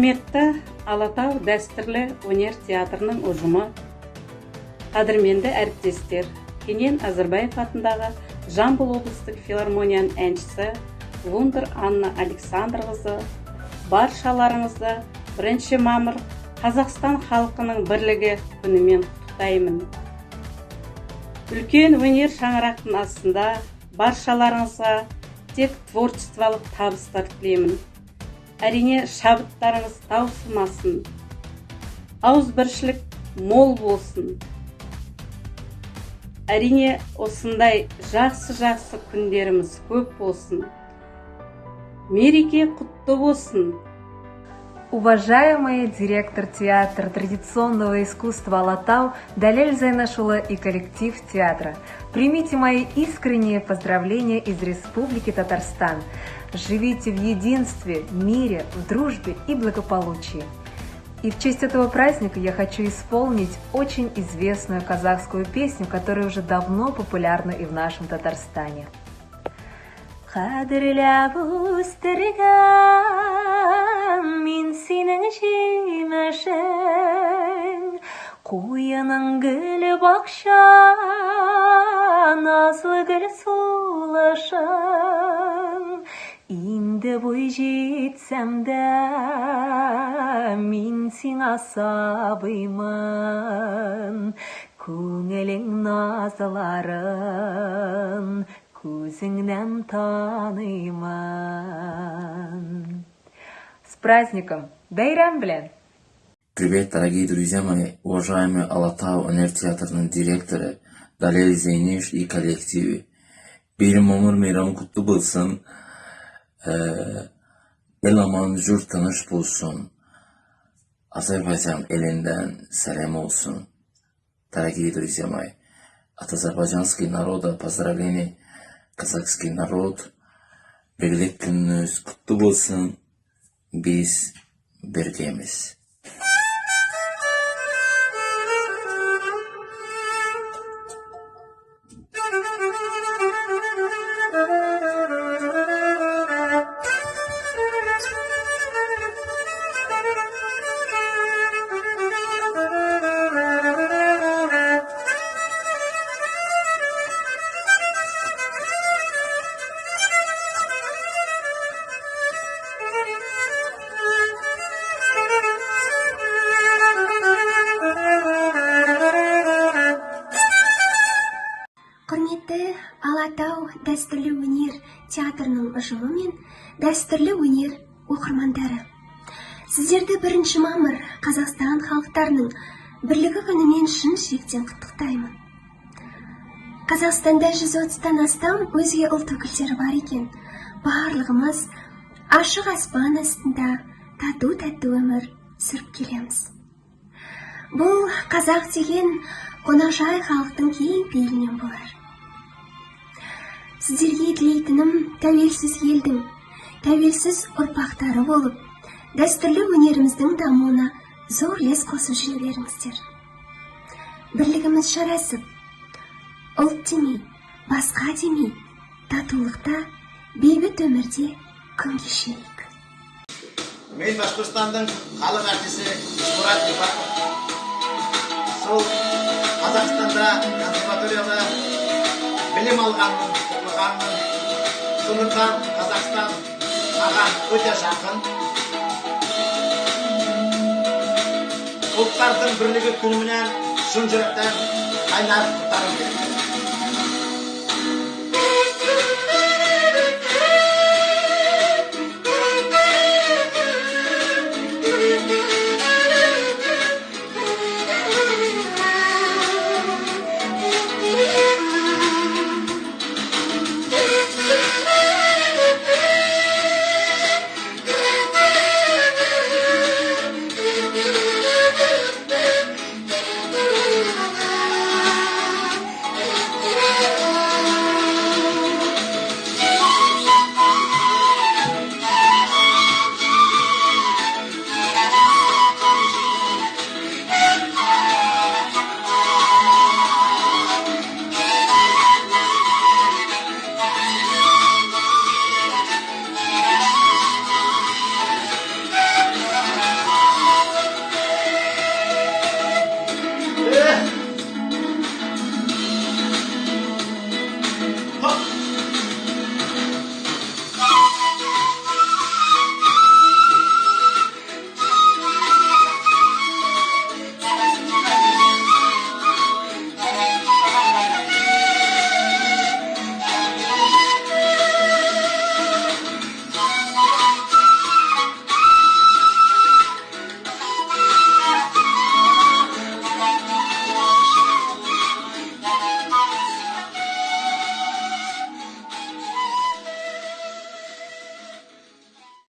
Құрметті Алатау дәстүрлі өнер театрының ұжымы, қадірменді әріптестер, Кенен Әзірбаев атындағы Жамбыл облыстық филармонияның әншісі Лундер Анна Александрқызы, баршаларыңызды 1 мамыр Қазақстан халқының бірлігі күнімен құттықтаймын. Үлкен өнер шаңырақтың астында баршаларыңызға тек творчестволық табыстар тілеймін. Әрине, шабыттарыңыз таусылмасын, ауызбіршілік мол болсын. Әрине, осындай жақсы күндеріміз көп болсын. Мереке құтты болсын. Уважаемый директор театра традиционного искусства Алатау Далель Зайнашула и коллектив театра, примите мои искренние поздравления из Республики Татарстан. Живите в единстве, мире, в дружбе и благополучии. И в честь этого праздника я хочу исполнить очень известную казахскую песню, которая уже давно популярна и в нашем Татарстане. Қадірләп өстіргем мен сенің жемішің, қойының гүлі бақша, назлы гүл сұлышың. Енді бой жетсем де мен сен асабымын, көңілің назыларын көзіңнен танимын. С праздником! Байрам білен! Привет, дорогие друзья мои, уважаемые Алатау энерготеатрының директоры Далель Зайнеш и коллективі. 1 мамыр мейрамы құтты болсын, el aman jurt tanış bulsun, Azerbaycan elinden selam olsun. Дорогие друзья мои, от азербайджанский народа поздравление, казахский народ, бірлік күніңіз құтты болсын, біз біргеміз. Құрметті Алатау дәстүрлі өнер театрының ұжымы мен дәстүрлі өнер оқырмандары. Сіздерді 1 мамыр Қазақстан халықтарының бірлігі күнімен шын жүректен құттықтаймын. Қазақстанда 130-тан астам өзге ұлт өкілдері бар екен. Барлығымыз ашық аспан астында тату-тәтті өмір сүріп келеміз. Бұл қазақ деген қонақжай халықтың кең пейілінен болар. Сіздерге тілейтінім тәуелсіз елдің, тәуелсіз ұрпақтары болып, дәстүрлі өнеріміздің дамуына зор үлес қосып жүрулеріңіздер. Бірлігіміз жарасып, ұлт демей, басқа демей, татулықта, бейбіт өмірде күн кешейік. Мен Башқұртстанның халық артисі Мұрат Ипақов. Сол Қазақстанда консерваторияда білім алғанмын, оқығанмын. Сондықтан Қазақстан маған өте жақын. Ұлттардың бірлігі күнімен шын жүректен қайнар құттықтарым беремін.